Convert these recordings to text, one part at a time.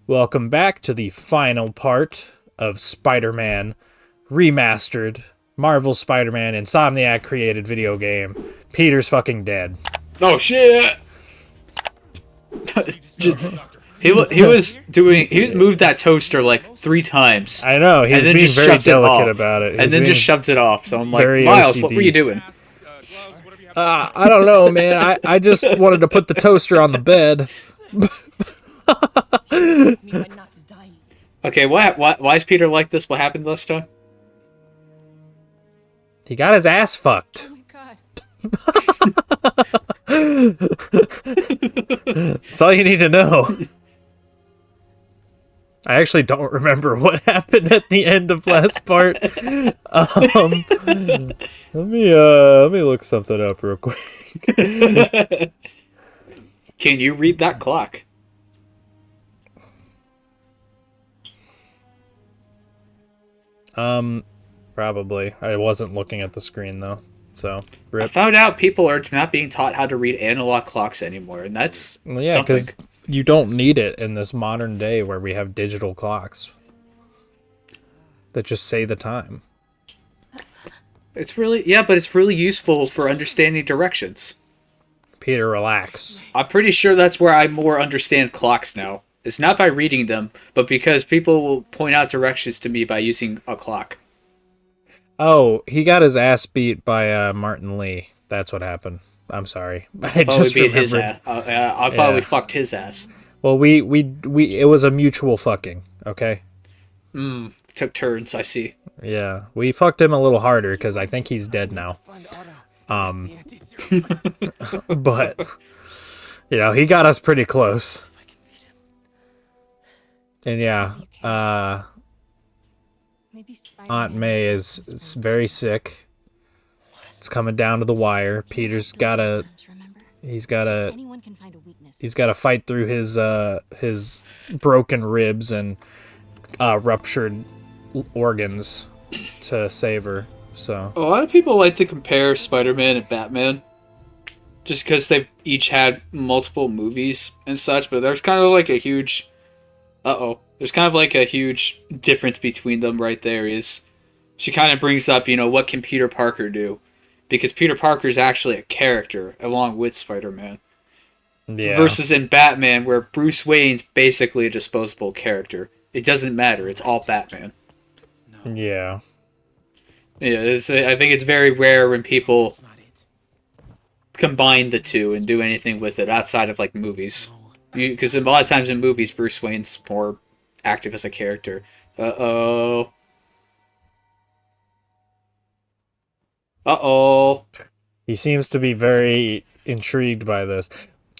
Welcome back to the final part of Spider-Man Remastered, Marvel Spider-Man Insomniac created video game. Peter's fucking dead. Oh shit! he was moved that toaster like 3 times. I know, he's and then being just very shoved it delicate off. about it. And then just shoved it off. So I'm like, Miles, what OCD. were you doing? I don't know, man. I just wanted to put the toaster on the bed. Okay, why is Peter like this? What happened last time? He got his ass fucked. Oh my god. That's all you need to know. I actually don't remember what happened at the end of last part. Let me look something up real quick. Can you read that clock? Probably. I wasn't looking at the screen though. So, I rip. found out people are not being taught how to read analog clocks anymore, and that's Yeah, something. because you don't need it in this modern day where we have digital clocks that just say the time. It's really but it's really useful for understanding directions. Peter, relax. I'm pretty sure that's where I more understand clocks now. It's not by reading them, but because people will point out directions to me by using a clock. Oh, he got his ass beat by Martin Lee. That's what happened. I'm sorry. I Thought just we beat his remembered. ass. I thought Yeah. we fucked his ass. Well, we it was a mutual fucking. Okay. Took turns, I see. Yeah, we fucked him a little harder because I think he's dead now. But you know, he got us pretty close. And yeah, Aunt May is very sick. It's coming down to the wire. Peter's gotta he's gotta fight through his broken ribs and ruptured organs to save her. So A lot of people like to compare Spider-Man and Batman just because they've each had multiple movies and such, but there's kind of like a huge... There's kind of like a huge difference between them right there is she kind of brings up, what can Peter Parker do? Because Peter Parker is actually a character along with Spider-Man. yeah. Versus in Batman where Bruce Wayne's basically a disposable character. It doesn't matter. It's all Batman. Yeah. Yeah, I think it's very rare when people combine the two and do anything with it outside of like movies. Because a lot of times in movies, Bruce Wayne's more active as a character. Uh-oh. Uh-oh. He seems to be very intrigued by this.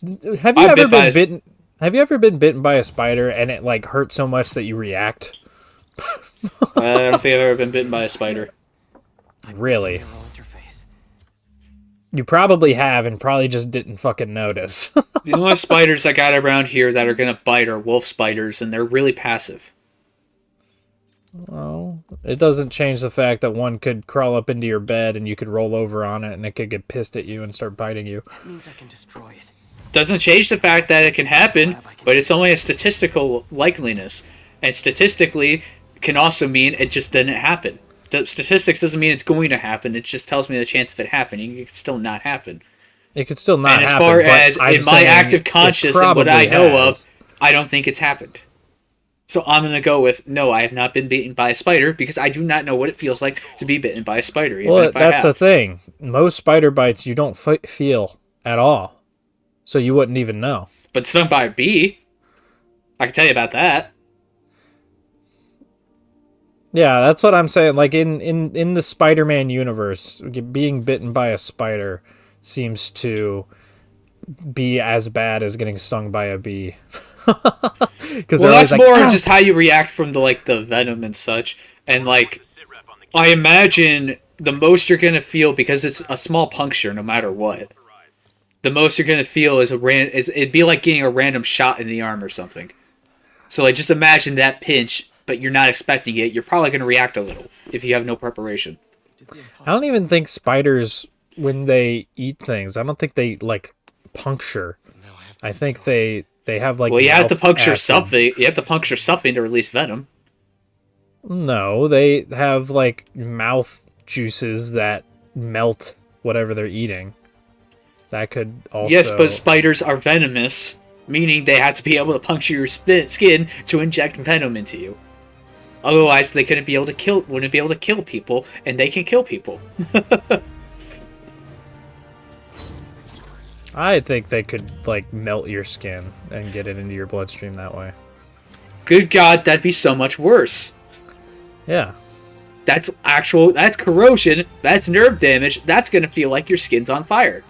Have you I'm ever bit by been a- bitten? Have you ever been bitten by a spider and it like hurt so much that you react? I don't think I've ever been bitten by a spider. Really? You probably have and probably just didn't fucking notice. The only spiders I got around here that are gonna bite are wolf spiders, and they're really passive. Well, it doesn't change the fact that one could crawl up into your bed and you could roll over on it and it could get pissed at you and start biting you. That means I can destroy it. Doesn't change the fact that it can happen, but it's only a statistical likeliness. And statistically can also mean it just didn't happen. The statistics doesn't mean it's going to happen, it just tells me the chance of it happening. It can still not happen. It could still not And as happen. far but as I'm in my saying active it conscious and what probably I know has. of, I don't think it's happened. So I'm going to go with, no, I have not been bitten by a spider because I do not know what it feels like to be bitten by a spider. Even Well, if I that's the have. thing. Most spider bites you don't feel at all. So you wouldn't even know. But stung by a bee, I can tell you about that. Yeah, that's what I'm saying. Like in the Spider-Man universe, being bitten by a spider seems to be as bad as getting stung by a bee. Because Well, that's more just how you react from the venom and such. And I imagine the most you're gonna feel, because it's a small puncture, no matter what. The most you're gonna feel is it'd be like getting a random shot in the arm or something. So just imagine that pinch, but you're not expecting it. You're probably gonna react a little if you have no preparation. I don't even think spiders, when they eat things, I don't think they like puncture. I think they They have like. Well, you have to mouth puncture acid. something. You have to puncture something to release venom. No, they have like mouth juices that melt whatever they're eating. That could also. Yes, but spiders are venomous, meaning they have to be able to puncture your skin to inject venom into you. Otherwise, they wouldn't be able to kill people, and they can kill people. I think they could like melt your skin and get it into your bloodstream that way. Good God, that'd be so much worse. Yeah. That's corrosion, that's nerve damage, that's gonna feel like your skin's on fire.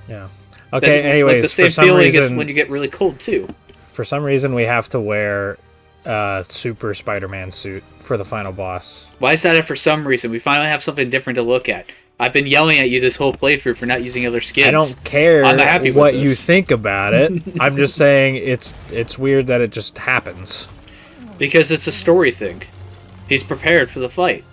Yeah. Okay, anyways, like the same for some feeling as reason, when you get really cold, too. for some reason we have to wear Super Spider-Man suit for the final boss. Why is that for some reason? We finally have something different to look at. I've been yelling at you this whole playthrough for not using other skins. I don't care I'm not happy with what this. you think about it. I'm just saying it's weird that it just happens. Because it's a story thing. He's prepared for the fight.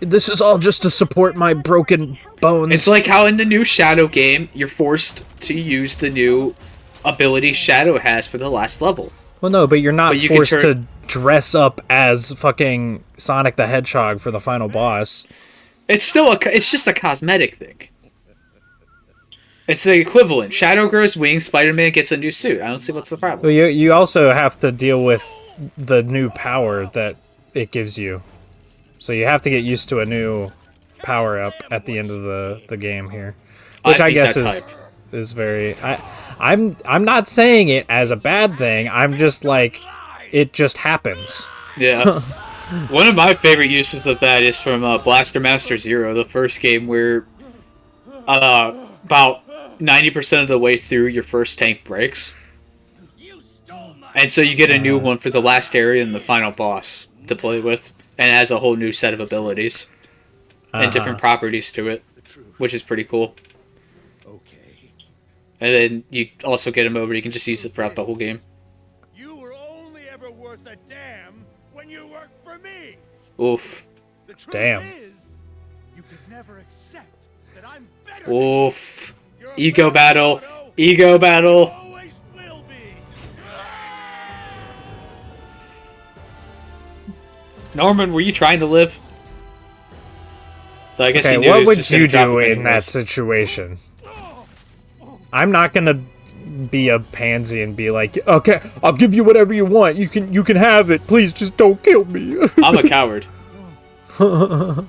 This is all just to support my broken bones. It's like how in the new Shadow game, you're forced to use the new ability Shadow has for the last level. Well, no, but you're not But you can forced turn- to dress up as fucking Sonic the Hedgehog for the final boss. It's just a cosmetic thing. It's the equivalent. Shadow grows wings, Spider-Man gets a new suit. I don't see what's the problem. Well, you also have to deal with the new power that it gives you. So you have to get used to a new power-up at the end of the game here. Which I think guess that's is very... I'm not saying it as a bad thing. I'm just like... It just happens. Yeah. One of my favorite uses of that is from Blaster Master Zero, the first game where about 90% of the way through your first tank breaks. And so you get a new one for the last area and the final boss to play with. And it has a whole new set of abilities and different properties to it, which is pretty cool. And then you also get him over, you can just use it throughout the whole game. Worth a damn when you work for me. Oof. The truth Damn. is, you could never accept that I'm better. Oof. You're a Ego better battle. photo. Ego battle. Always will be. Norman, were you trying to live? So I guess Okay, he knew he what was would just gonna you drop do him in that anyways. situation? I'm not gonna be a pansy and be like, okay, I'll give you whatever you want. You can have it. Please just don't kill me. I'm a coward. So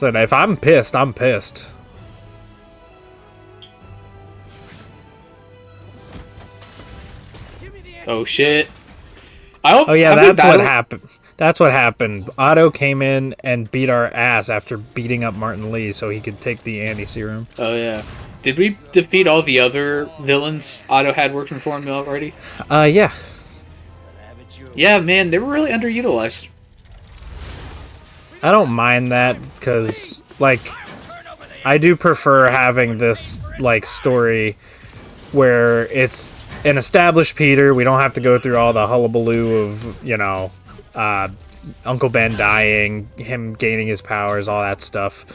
if I'm pissed, I'm pissed. Oh shit. I hope. Oh yeah, have we that's what battled- happened. That's what happened. Otto came in and beat our ass after beating up Martin Lee so he could take the anti-serum. Oh yeah. Did we defeat all the other villains Otto had working for him already? Yeah. Yeah, man, they were really underutilized. I don't mind that because, like, I do prefer having this, like, story where it's an established Peter. We don't have to go through all the hullabaloo of, you know, Uncle Ben dying, him gaining his powers, all that stuff.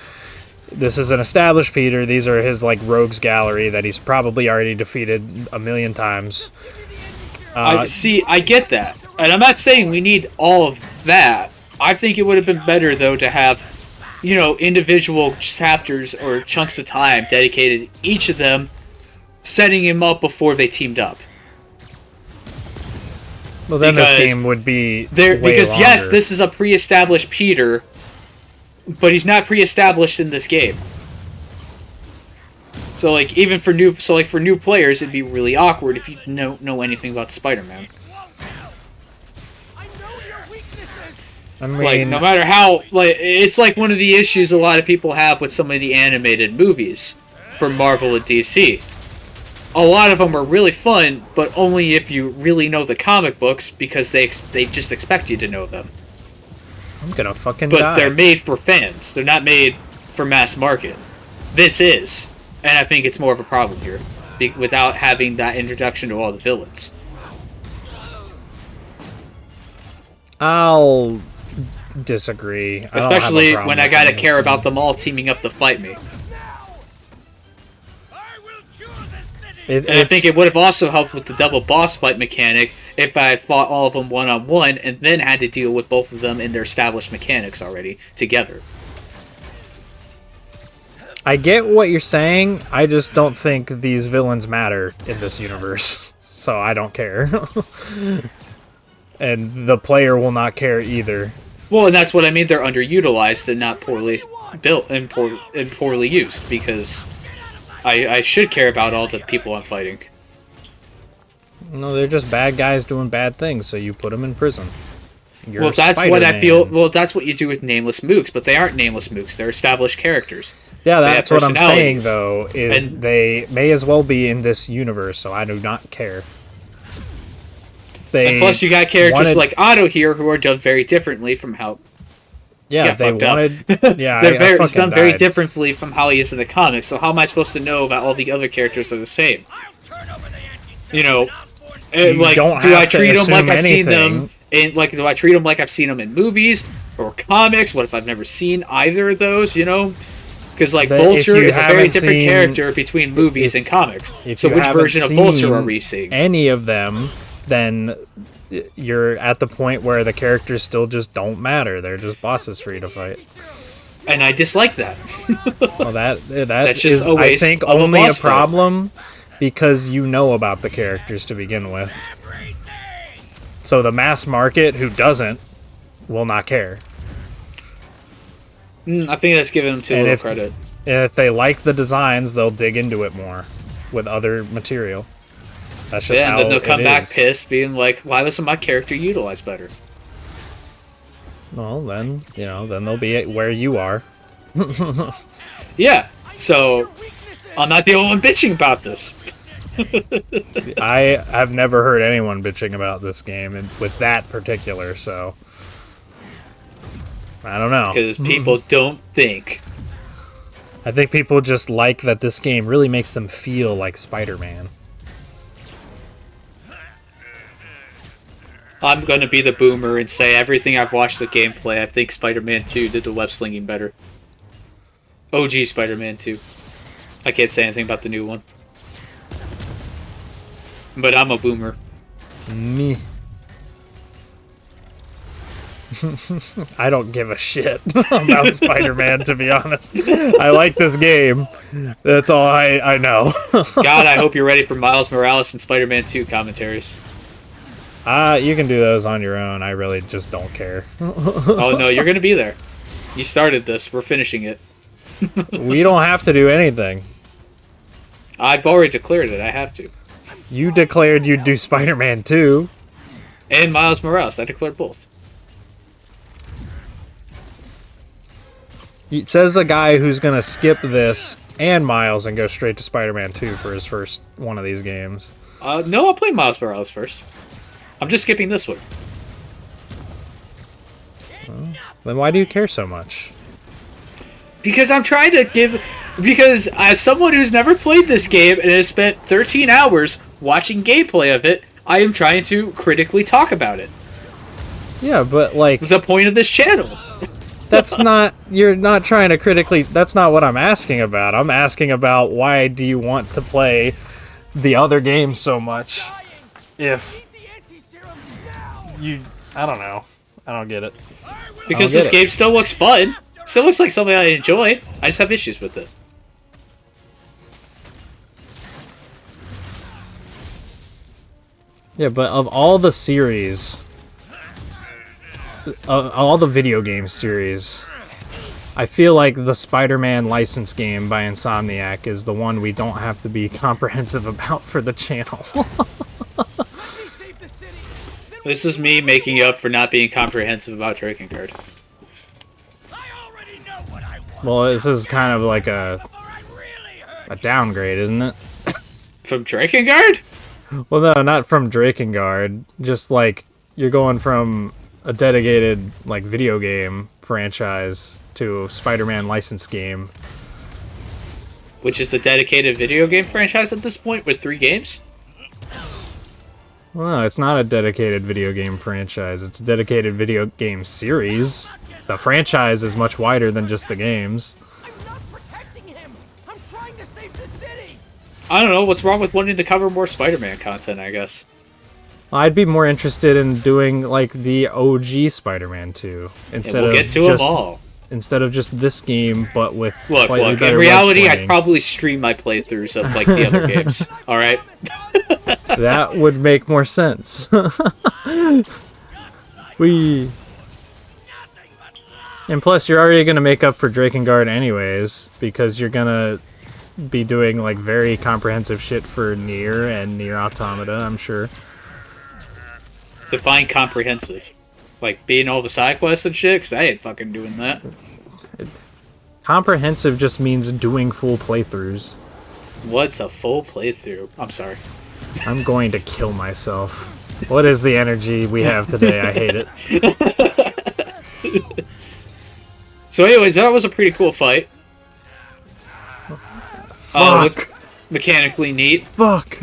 This is an established Peter. These are his, like, rogues gallery that he's probably already defeated a million times. I get that. And I'm not saying we need all of that. I think it would have been better, though, to have, you know, individual chapters or chunks of time dedicated to each of them, setting him up before they teamed up. Well, then this Because game would be Because, way yes, longer. this is a pre-established Peter, but he's not pre-established in this game. So, like, even for new players, it'd be really awkward if you don't know anything about Spider-Man. I mean, Like, no matter how, like, it's like one of the issues a lot of people have with some of the animated movies from Marvel and DC. A lot of them are really fun, but only if you really know the comic books, because they just expect you to know them. I'm gonna fucking But die. they're made for fans. They're not made for mass market. This is. And I think it's more of a problem here, without having that introduction to all the villains. I'll disagree. I don't have a Especially problem when I with gotta any of care this about game. them all teaming up to fight me. I will And I think it would have also helped with the double boss fight mechanic if I fought all of them one-on-one and then had to deal with both of them in their established mechanics already together. I get what you're saying. I just don't think these villains matter in this universe. So I don't care. And the player will not care either. Well, and that's what I mean. They're underutilized and not poorly built and poorly used, because I should care about all the people I'm fighting. No, they're just bad guys doing bad things, so you put them in prison. Well, that's what I feel. Well, that's what you do with nameless mooks, but they aren't nameless mooks. They're established characters. Yeah, that's what I'm saying, though, is they may as well be in this universe, so I do not care. And plus, you got characters like Otto here who are done very differently from how. Yeah, they wanted. Yeah, it's done very differently from how he is in the comics. So how am I supposed to know about all the other characters are the same? You know, like, do I treat them like I've seen them in do I treat them like I've seen them in movies or comics? What if I've never seen either of those? You know, because like Vulture is a very different character between movies and comics. So which version of Vulture are we seeing? Any of them? Then you're at the point where the characters still just don't matter. They're just bosses for you to fight. And I dislike that. Well, that's just I think, only a problem because you know about the characters to begin with. So the mass market who doesn't will not care. I think that's giving them too little credit. If they like the designs, they'll dig into it more with other material. That's just how and then they'll come back is. Pissed, being like, "Why wasn't my character utilized better?" Well, then then they'll be where you are. Yeah, so I'm not the only one bitching about this. I have never heard anyone bitching about this game and with that particular, so I don't know. Because people don't think. I think people just like that this game really makes them feel like Spider-Man. I'm going to be the boomer and say everything I've watched the gameplay, I think Spider-Man 2 did the web slinging better. OG Spider-Man 2. I can't say anything about the new one. But I'm a boomer. Me. I don't give a shit about Spider-Man, to be honest. I like this game. That's all I know. God, I hope you're ready for Miles Morales and Spider-Man 2 commentaries. You can do those on your own. I really just don't care. Oh, no, you're going to be there. You started this. We're finishing it. We don't have to do anything. I've already declared it. I have to. You declared you'd do Spider-Man 2. And Miles Morales. I declared both. It says a guy who's going to skip this and Miles and go straight to Spider-Man 2 for his first one of these games. No, I'll play Miles Morales first. I'm just skipping this one. Well, then why do you care so much? Because I'm trying to give... Because as someone who's never played this game and has spent 13 hours watching gameplay of it, I am trying to critically talk about it. Yeah, but like... The point of this channel. That's not... You're not trying to critically... That's not what I'm asking about. I'm asking about why do you want to play the other games so much if... I don't know. I don't get it. Because this game still looks fun. Still looks like something I enjoy. I just have issues with it. Yeah, but of all the series... all the video game series... I feel like the Spider-Man license game by Insomniac is the one we don't have to be comprehensive about for the channel. This is me making up for not being comprehensive about Drakengard. Well, this is kind of like a downgrade, isn't it? From Drakengard? Well, no, not from Drakengard. Just like you're going from a dedicated like video game franchise to a Spider-Man licensed game. Which is the dedicated video game franchise at this point with 3 games? Well, no, it's not a dedicated video game franchise. It's a dedicated video game series. The franchise is much wider than just the games. I'm not protecting him. I'm trying to save the city. I don't know what's wrong with wanting to cover more Spider-Man content. I guess. I'd be more interested in doing like the OG Spider-Man 2 And instead we'll of get to just them all. instead of just this game, but with Look, slightly look. better In reality, web I'd slinging. probably stream my playthroughs of like the other games. All right. That would make more sense. And plus, you're already gonna make up for Drakengard anyways, because you're gonna be doing like very comprehensive shit for Nier and Nier Automata, I'm sure. Define comprehensive. Like being all the side quests and shit, because I ain't fucking doing that. Comprehensive just means doing full playthroughs. What's a full playthrough? I'm sorry. I'm going to kill myself. What is the energy we have today? I hate it. So anyways, that was a pretty cool fight. Fuck. Mechanically neat. Fuck.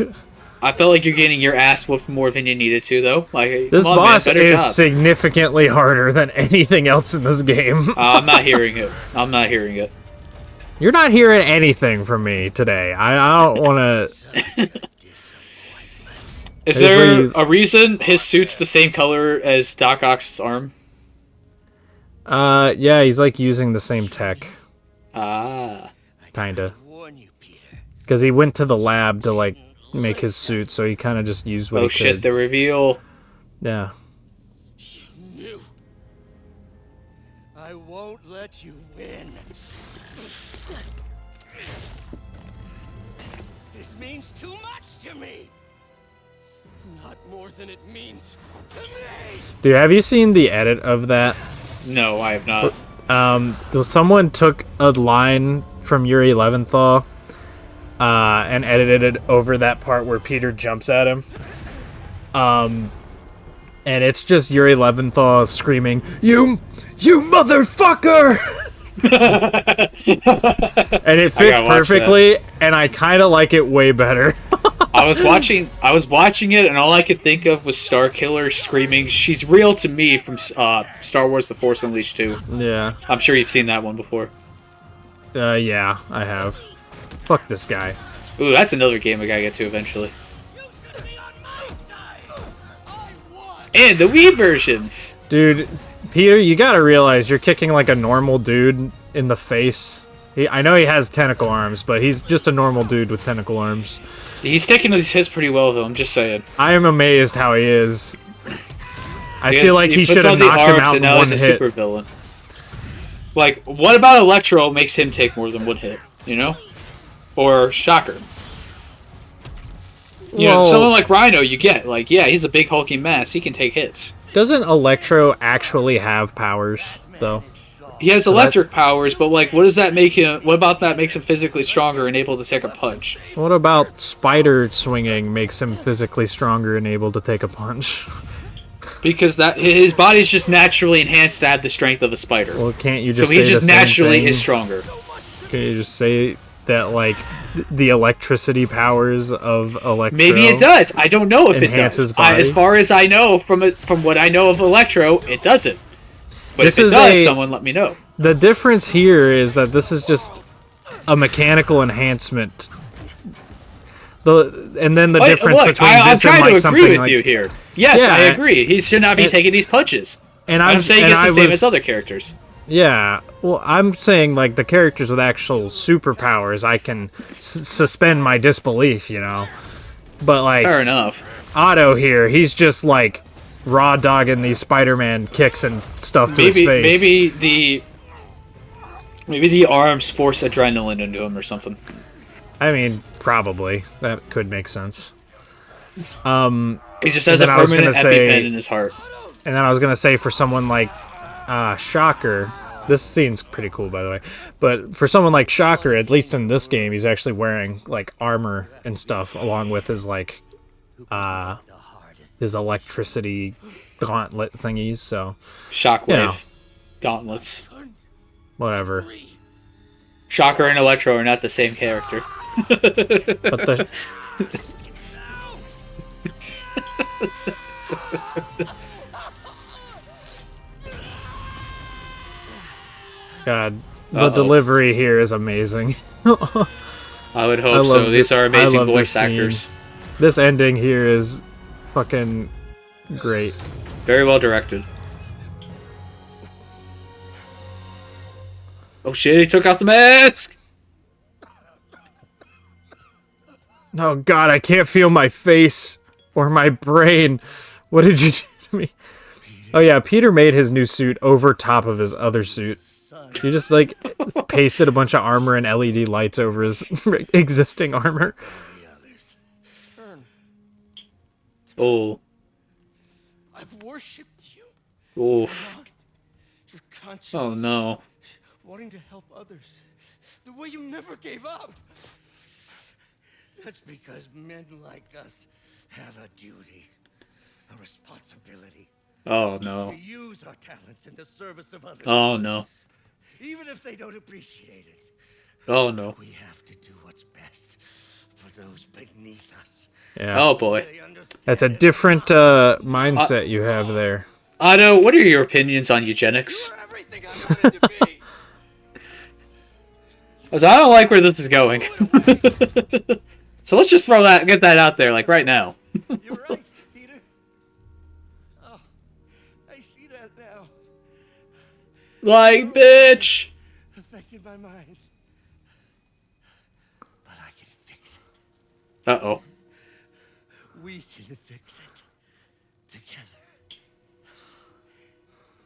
I felt like you're getting your ass whooped more than you needed to, though. Like, This come on, boss man, better is job. significantly harder than anything else in this game. I'm not hearing it. I'm not hearing it. You're not hearing anything from me today. I don't want to... Is Here's where there you- a reason his suit's the same color as Doc Ock's arm? Yeah, he's like using the same tech. Ah. Kinda. Because he went to the lab to like make his suit, so he kind of just used what Oh he shit, could. the reveal. Yeah. I won't let you win. This means too much to me. Not more than it means to me. Dude, have you seen the edit of that? No, I have not. Someone took a line from Yuri Leventhal and edited it over that part where Peter jumps at him. And it's just Yuri Leventhal screaming, You motherfucker! And it fits gotta watch perfectly, and I kind of like it way better. I was watching it, and all I could think of was Starkiller screaming, "She's real to me" from Star Wars: The Force Unleashed 2. Yeah. I'm sure you've seen that one before. Yeah, I have. Fuck this guy. Ooh, that's another game I gotta get to eventually. And the Wii versions! Dude, Peter, you gotta realize you're kicking like a normal dude in the face. I know he has tentacle arms, but he's just a normal dude with tentacle arms. He's taking these hits pretty well, though, I'm just saying. I am amazed how he is. I Because feel like he puts should have on the knocked him arms out and in now one he's a hit. super villain. Like, what about Electro makes him take more than one hit, you know? Or Shocker. You know, Well- someone like Rhino, you get. Like, yeah, he's a big hulking mass. He can take hits. Doesn't Electro actually have powers, though? He has electric powers, but, like, what does that make him... What about that makes him physically stronger and able to take a punch? What about spider swinging makes him physically stronger and able to take a punch? Because that his body's just naturally enhanced to have the strength of a spider. Well, can't you So just he say just the same naturally thing? is stronger. Can you just say that, like, the electricity powers of Electro... Maybe it does. I don't know if Enhance it does. his body? As far as I know, from what I know of Electro, it doesn't. But This if it is does, a- someone let me know. The difference here is that this is just a mechanical enhancement. And then the Wait, difference look, between I'm this and trying like to something agree with like... you here. Yes, Yeah, I agree. He should not be and- taking these punches. And I'm saying and it's the I same was- as other characters. Yeah, well, I'm saying like the characters with actual superpowers, I can suspend my disbelief, you know. But like Fair enough. Otto here, he's just like raw dogging these Spider-Man kicks and stuff to his face. Maybe the arms force adrenaline into him or something. I mean, probably that could make sense. He just has a then I was permanent gonna say- EpiPen in his heart. And then I was gonna say for someone like Shocker, this scene's pretty cool by the way. But for someone like Shocker, at least in this game, he's actually wearing like armor and stuff along with his like his electricity gauntlet thingies. So Shockwave. You know. Gauntlets. whatever. Shocker and Electro are not the same character. But the God, the Uh-oh. delivery here is amazing. I would I hope so. love These are I amazing love voice this scene. actors. This ending here is fucking great. Very well directed. Oh shit, he took off the mask! Oh god, I can't feel my face or my brain. What did you do to me? Oh yeah, Peter made his new suit over top of his other suit. He just like pasted a bunch of armor and LED lights over his existing armor. Turn. Oh. I've worshipped you. Oof. Your conscience. Oh no. Wanting to help others. The way you never gave up. That's because men like us have a duty, a responsibility Oh no. to use our talents in the service of others. Oh no. Even if they don't appreciate it, Oh no. we have to do what's best for those beneath us. Yeah. Oh boy. They understand That's a it. different mindset you have there. Otto, what are your opinions on eugenics? You're everything I wanted to be. 'Cause I don't like where this is going. So let's just get that out there, like right now. You're right, Peter. Oh, I see that now. Like, bitch! Affected my mind. But I can fix it. Uh-oh. We can fix it. Together.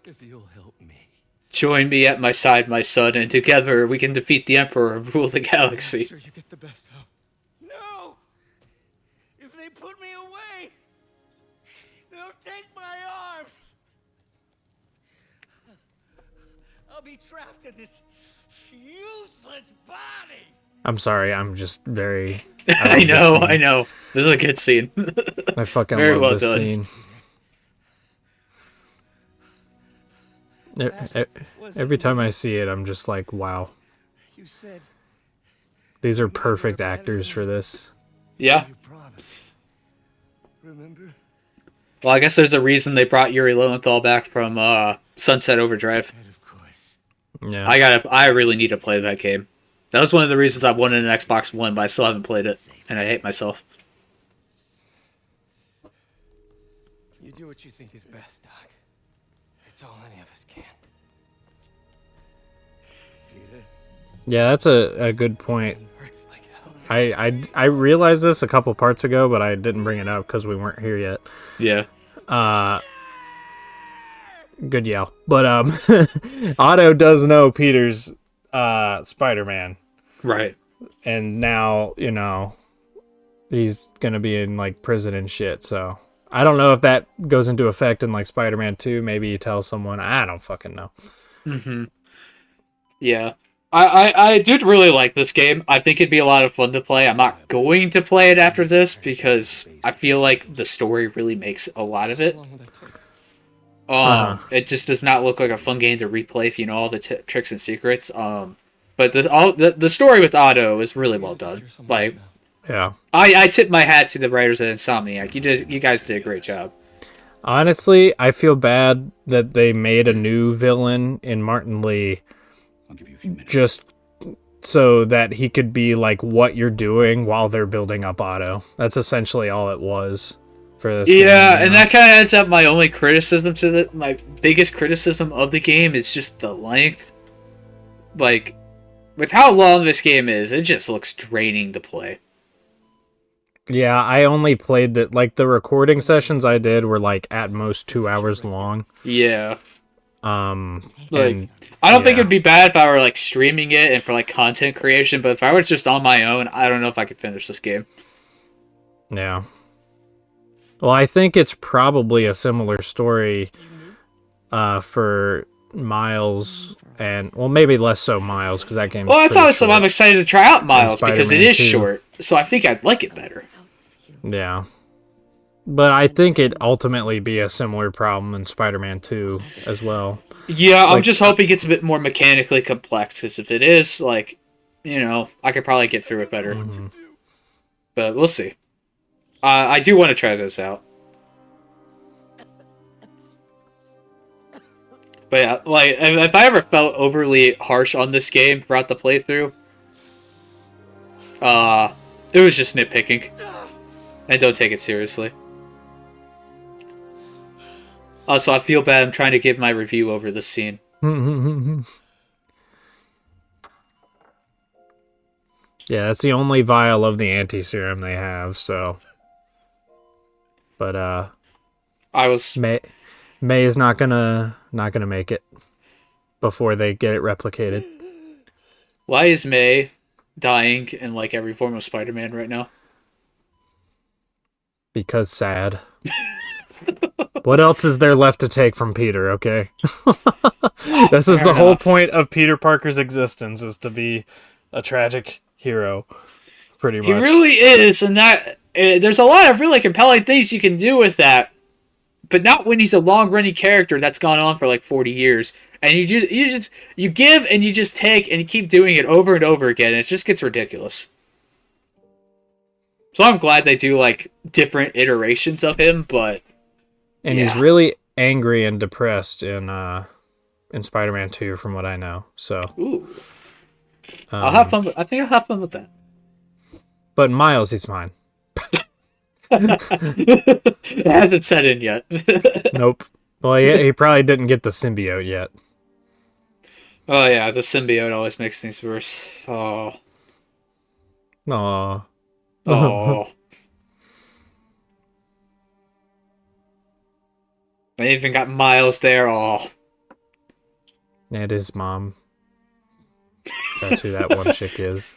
If you'll help me. Join me at my side, my son, and together we can defeat the Emperor and rule the I'm galaxy. sure you get the best help. No! If they put me away, they'll take my arms. I'll be trapped in this useless body. I'm sorry, I'm just very... I know, I know. This is a good scene. I fucking Very love well this done. scene. Every time I see it, I'm just like, wow. You said These are perfect actors for this. Yeah. you promised. Remember? Well, I guess there's a reason they brought Yuri Lowenthal back from Sunset Overdrive. And of course. Yeah. I really need to play that game. That was one of the reasons I wanted an Xbox One, but I still haven't played it, and I hate myself. You do what you think is best, Doc. It's all any of us can. Peter. Yeah, that's a good point. It hurts like hell. I realized this a couple parts ago, but I didn't bring it up because we weren't here yet. Yeah. Good yell. But Otto does know Peter's Spider-Man, Right. and now he's gonna be in like prison and shit. So I don't know if that goes into effect in like Spider-Man 2. Maybe you tell someone. I don't fucking know. Mm-hmm. Yeah. I did really like this game. I think it'd be a lot of fun to play. I'm not going to play it after this because I feel like the story really makes a lot of it. How long would that take? It just does not look like a fun game to replay if you know all the tricks and secrets. But the story with Otto is really well done. Like, Yeah. I tip my hat to the writers at Insomniac. You guys did a great job. Honestly, I feel bad that they made a new villain in Martin Lee just so that he could be like what you're doing while they're building up Otto. That's essentially all it was for this game, Yeah, you and know? that kind of ends up my only criticism to my biggest criticism of the game is just the length. Like, with how long this game is, it just looks draining to play. Yeah, I only played that, like, the recording sessions I did were like at most 2 hours long. Yeah. Like, And I don't think yeah. it'd be bad if I were like streaming it and for like content creation, but if I was just on my own, I don't know if I could finish this game. Yeah. Well, I think it's probably a similar story for Miles and, well, maybe less so Miles because that game. Well, that's honestly why I'm excited to try out Miles because it Spider-Man is 2. short, so I think I'd like it better. Yeah. But I think it'd ultimately be a similar problem in Spider-Man 2 as well. Yeah, I'm Like, just hoping it gets a bit more mechanically complex because if it is, like, I could probably get through it better. Mm-hmm. But we'll see. I do want to try those out. But yeah, like, if I ever felt overly harsh on this game throughout the playthrough, It was just nitpicking. And don't take it seriously. Also, I feel bad I'm trying to give my review over this scene. Yeah, that's the only vial of the anti-serum they have, so... But, I was... May is not gonna make it before they get it replicated. Why is May dying in, like, every form of Spider-Man right now? Because sad. What else is there left to take from Peter, okay? This is Fair the whole enough. point of Peter Parker's existence, is to be a tragic hero, pretty much. He really is, and that there's a lot of really compelling things you can do with that, but not when he's a long-running character that's gone on for like 40 years, and you give and you just take and you keep doing it over and over again, and it just gets ridiculous. So I'm glad they do like different iterations of him, but And he's really angry and depressed in Spider-Man 2, from what I know. So, ooh, I'll have fun. I think I'll have fun with that. but Miles, he's fine. It hasn't set in yet. Nope. Well, he probably didn't get the symbiote yet. Oh yeah, the symbiote always makes things worse. Oh, Aww. oh. I even got Miles there. Oh, And his mom. That's who that one chick is.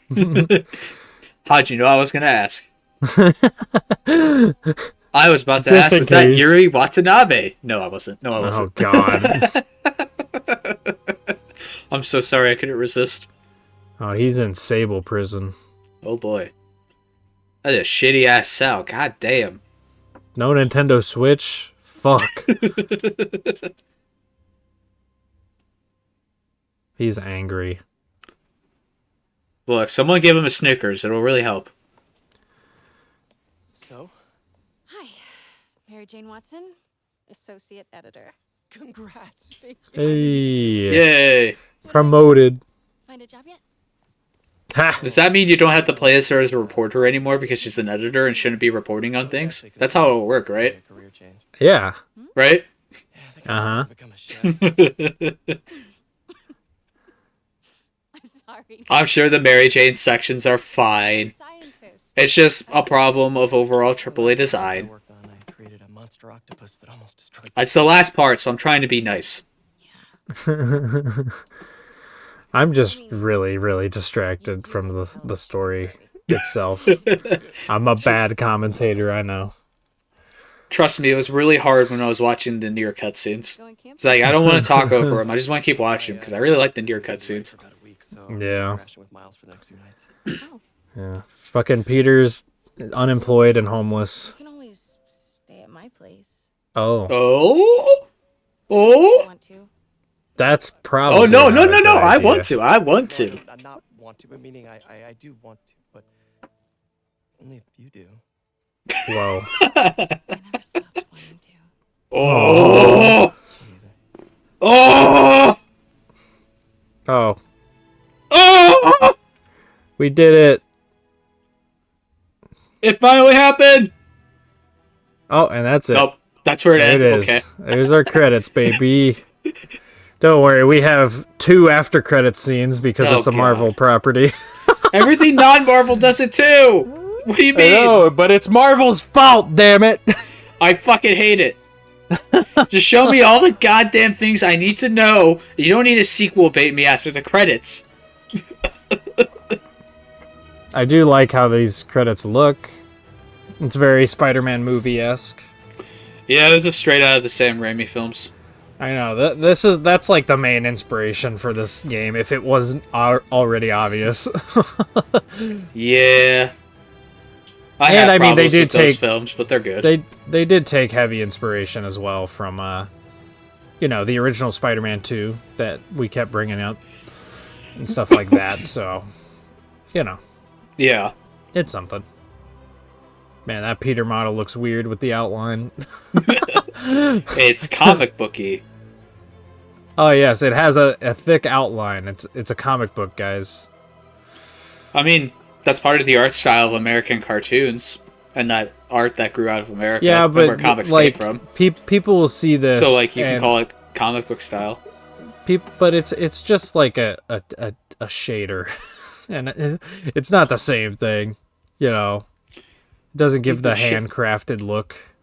how'd you know I was gonna ask? I was about to Just ask, in was that case. Yuri Watanabe? No, I wasn't. No, I Oh, wasn't. God. I'm so sorry I couldn't resist. Oh, he's in Sable prison. Oh boy. That is a shitty ass cell. God damn. No Nintendo Switch? Fuck. He's angry. Look, someone give him a Snickers. It'll really help. So, Hi, Mary Jane Watson, Associate Editor. congrats. Hey. Yay. Promoted. Find a job yet? Ha! Does that mean you don't have to play as her as a reporter anymore because she's an editor and shouldn't be reporting on things? That's how it will work, right? Career change. Yeah. Right? Yeah, I think Uh-huh. I'll become a chef. I'm sorry. I'm sure the Mary Jane sections are fine. Scientist. It's just a problem of overall AAA I design. worked on, I created a monster octopus that almost destroyed. It's the last part, so I'm trying to be nice. I'm just really, really distracted from the story itself. I'm a bad commentator, I know. Trust me, it was really hard when I was watching the near cutscenes. Going camping? It's like, I don't want to talk over them. I just want to keep watching because I really like the near cutscenes. For about a week, so Yeah. I'm crashing with Miles for the next few nights. Oh, Yeah. Fucking Peter's unemployed and homeless. you can always stay at my place. Oh. Oh? If Oh? you want to. That's probably Oh, no, not no, a no, good no. I idea. want to. I want to. No, I'm not want to, but meaning I do want to, but only if you do. Whoa. I never stopped wanting to. Oh! Oh! Oh. Oh! We did it. It finally happened! Oh, and that's it. Nope. That's where it There ends. it is. Okay. There's our credits, baby. Don't worry, we have 2 after credit scenes because Oh, it's a God. Marvel property. Everything non-Marvel does it too! What do you mean? No, but it's Marvel's fault, damn it. I fucking hate it. Just show me all the goddamn things I need to know. You don't need to sequel bait me after the credits. I do like how these credits look. It's very Spider-Man movie-esque. Yeah, this is straight out of the Sam Raimi films. I know that's like the main inspiration for this game. If it wasn't already obvious. Yeah. I And, have I mean, they problems did with those take- films, but they're good. they did take heavy inspiration as well from the original Spider-Man 2 that we kept bringing up and stuff like that. So, Yeah. it's something. Man, that Peter model looks weird with the outline. It's comic booky. Oh yes, it has a thick outline. It's a comic book, guys. I mean, That's part of the art style of American cartoons, and that art that grew out of America. Yeah, and where but comics like came from. people will see this. So like you can and call it comic book style. but it's just like a shader, and it's not the same thing. You know, it doesn't give the handcrafted look.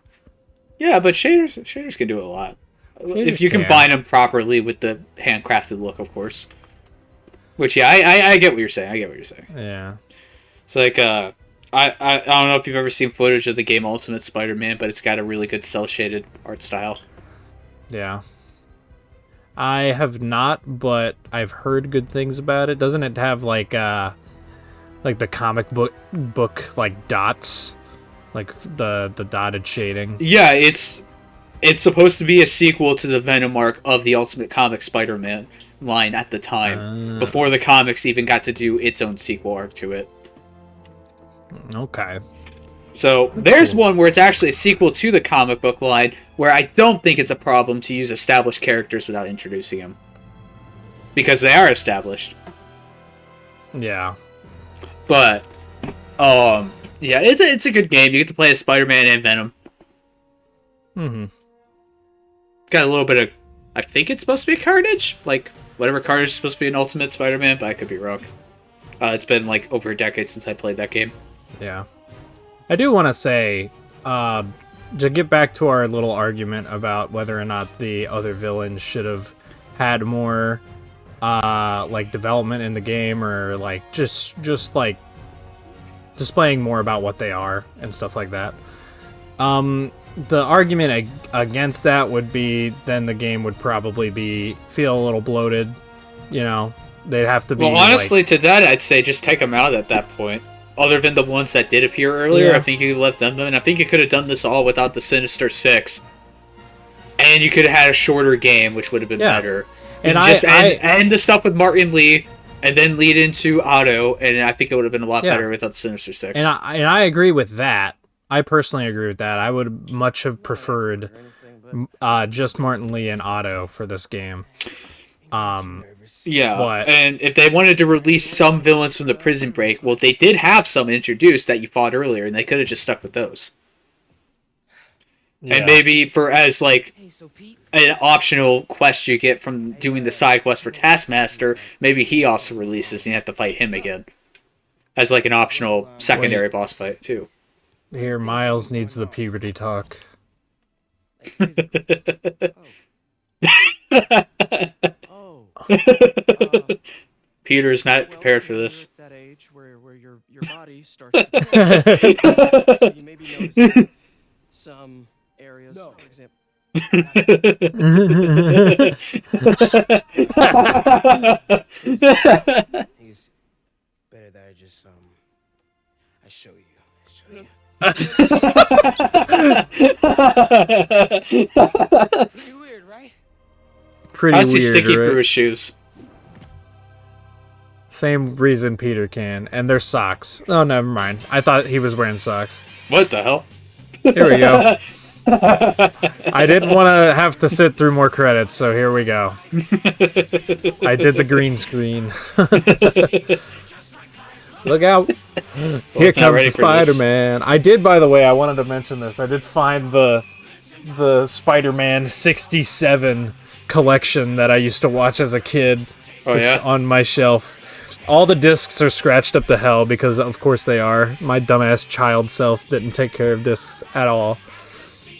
Yeah, but shaders can do a lot. Shaders If you can. combine them properly with the handcrafted look, of course. Which yeah, I get what you're saying. I get what you're saying. Yeah. It's like I don't know if you've ever seen footage of the game Ultimate Spider-Man, but it's got a really good cel shaded art style. Yeah. I have not, but I've heard good things about it. Doesn't it have like the comic book like dots, like the dotted shading? Yeah, it's supposed to be a sequel to the Venom arc of the Ultimate Comic Spider-Man line at the time, before the comics even got to do its own sequel arc to it. Okay. So there's one where it's actually a sequel to the comic book line, where I don't think it's a problem to use established characters without introducing them, because they are established. Yeah. But yeah, it's a good game. You get to play as Spider-Man and Venom. Mm-hmm. Got a little bit of, I think it's supposed to be Carnage, like whatever Carnage is supposed to be in Ultimate Spider-Man, but I could be wrong. It's been like over a decade since I played that game. Yeah. I do want to say, to get back to our little argument about whether or not the other villains should have had more, like development in the game, or like just like displaying more about what they are and stuff like that. The argument against that would be then the game would probably feel a little bloated. You know, they'd have to be. Well, honestly, like, to that, I'd say just take them out at that point. Other than the ones that did appear earlier, Yeah. I think you left them. And I think you could have done this all without the Sinister Six, and you could have had a shorter game, which would have been better. And end the stuff with Martin Lee, and then lead into Otto, and I think it would have been a lot better without the Sinister Six. And I agree with that. I personally agree with that. I would much have preferred just Martin Lee and Otto for this game. Yeah, but and if they wanted to release some villains from the Prison Break, well, they did have some introduced that you fought earlier, and they could have just stuck with those. yeah. And maybe for as like an optional quest you get from doing the side quest for Taskmaster, maybe he also releases and you have to fight him again as like an optional secondary boss fight too. Here, Miles needs the puberty talk. Peter's not prepared for this. That age where your body starts to so you maybe notice some areas, for example. He's better that I just I show you. Pretty weird, right? Pretty I see weird, sticky right? through his shoes. Same reason Peter can. And they're socks. Oh, never mind. I thought he was wearing socks. What the hell? Here we go. I didn't want to have to sit through more credits, so here we go. I did the green screen. Look out. Here it's not comes ready the for this. Spider-Man. I did, by the way, I wanted to mention this. I did find the Spider-Man 67 collection that I used to watch as a kid on my shelf. All the discs are scratched up to hell because, of course, they are. My dumbass child self didn't take care of discs at all.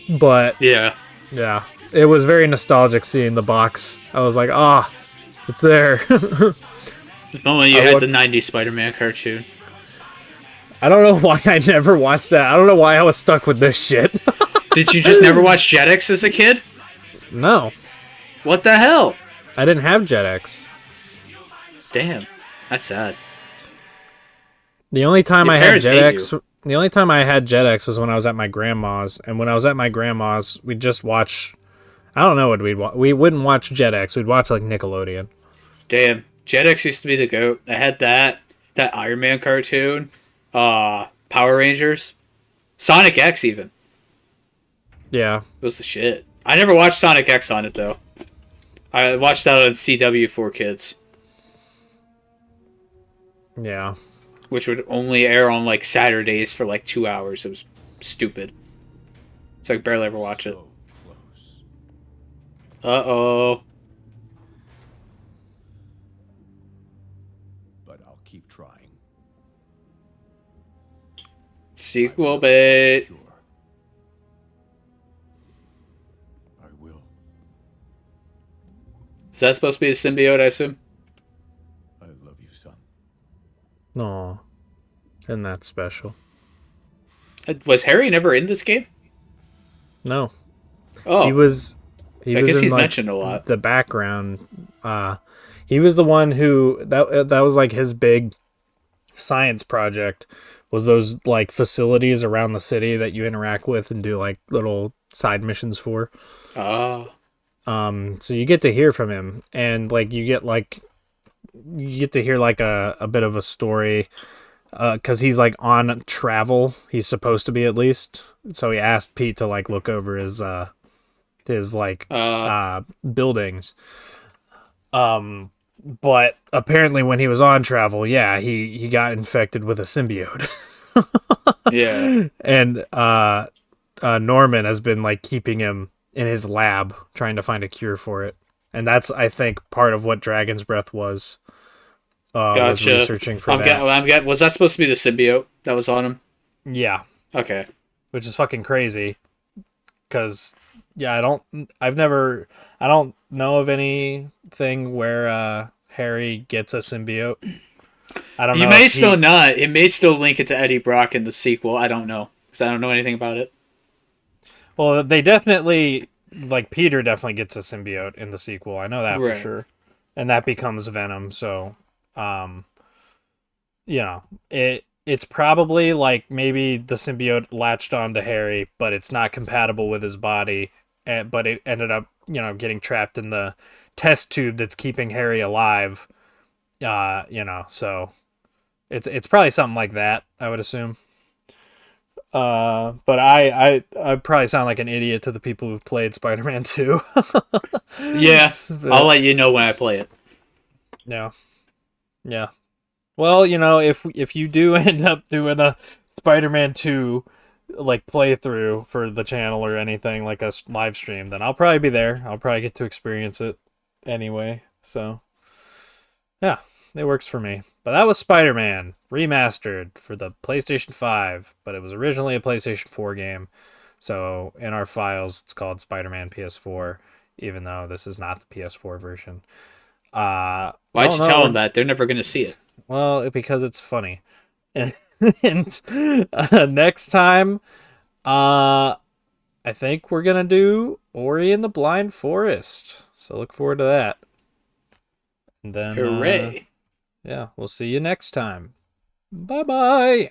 But, yeah, it was very nostalgic seeing the box. I was like, it's there. If only you had the 90s Spider-Man cartoon. I don't know why I never watched that. I don't know why I was stuck with this shit. Did you just never watch Jetix as a kid? No. What the hell? I didn't have Jetix. Damn. That's sad. The only time I had parents hate Jetix, the only time I had Jetix was when I was at my grandma's, and when I was at my grandma's, we'd just watch. I don't know what we'd watch. We wouldn't watch Jetix. We'd watch like Nickelodeon. Damn. Jetix used to be the GOAT. I had that Iron Man cartoon, Power Rangers, Sonic X even. Yeah. It was the shit. I never watched Sonic X on it though. I watched that on CW for kids. Yeah. which would only air on like Saturdays for like 2 hours. It was stupid. So I barely ever watch it. So close. Uh-oh. But I'll keep trying. Sequel bait. Sure. I will. Is that supposed to be a symbiote, I assume? I love you, son. Aw. Isn't that special? Was Harry never in this game? No. Oh, He was I in guess he's like mentioned a lot. the background. He was the one who that was like his big science project, was those like facilities around the city that you interact with and do like little side missions for. Oh. So you get to hear from him, and like you get to hear like a bit of a story, because he's like on travel. He's supposed to be, at least. So he asked Pete to like look over his buildings. But apparently when he was on travel, yeah, he got infected with a symbiote. Yeah. And Norman has been like keeping him in his lab trying to find a cure for it. And that's, I think, part of what Dragon's Breath was. Was Gotcha. researching for that. Was that supposed to be the symbiote that was on him? Yeah, Okay. which is fucking crazy. Cause yeah, I don't know of anything where Harry gets a symbiote. I don't know. You may if he- still not. It may still link it to Eddie Brock in the sequel. I don't know. Because I don't know anything about it. Well, they definitely, like, Peter definitely gets a symbiote in the sequel. I know that for Right. sure. And that becomes Venom, so, it's probably, like, maybe the symbiote latched onto Harry, but it's not compatible with his body, but it ended up, getting trapped in the test tube that's keeping Harry alive, so it's probably something like that, I would assume. But I probably sound like an idiot to the people who've played Spider-Man 2. Yeah. I'll let you know when I play it. Yeah. Yeah. Well, if you do end up doing a Spider-Man 2 like playthrough for the channel or anything, like a live stream, then I'll probably be there. I'll probably get to experience it anyway. So, yeah, it works for me. But that was Spider-Man Remastered for the PlayStation 5, but it was originally a PlayStation 4 game. So in our files, it's called Spider-Man PS4, even though this is not the PS4 version. Why'd you tell them that? They're never going to see it. Well, because it's funny. And next time, I think we're going to do Ori and the Blind Forest. So look forward to that. And then, Hooray. yeah, we'll see you next time. Bye-bye.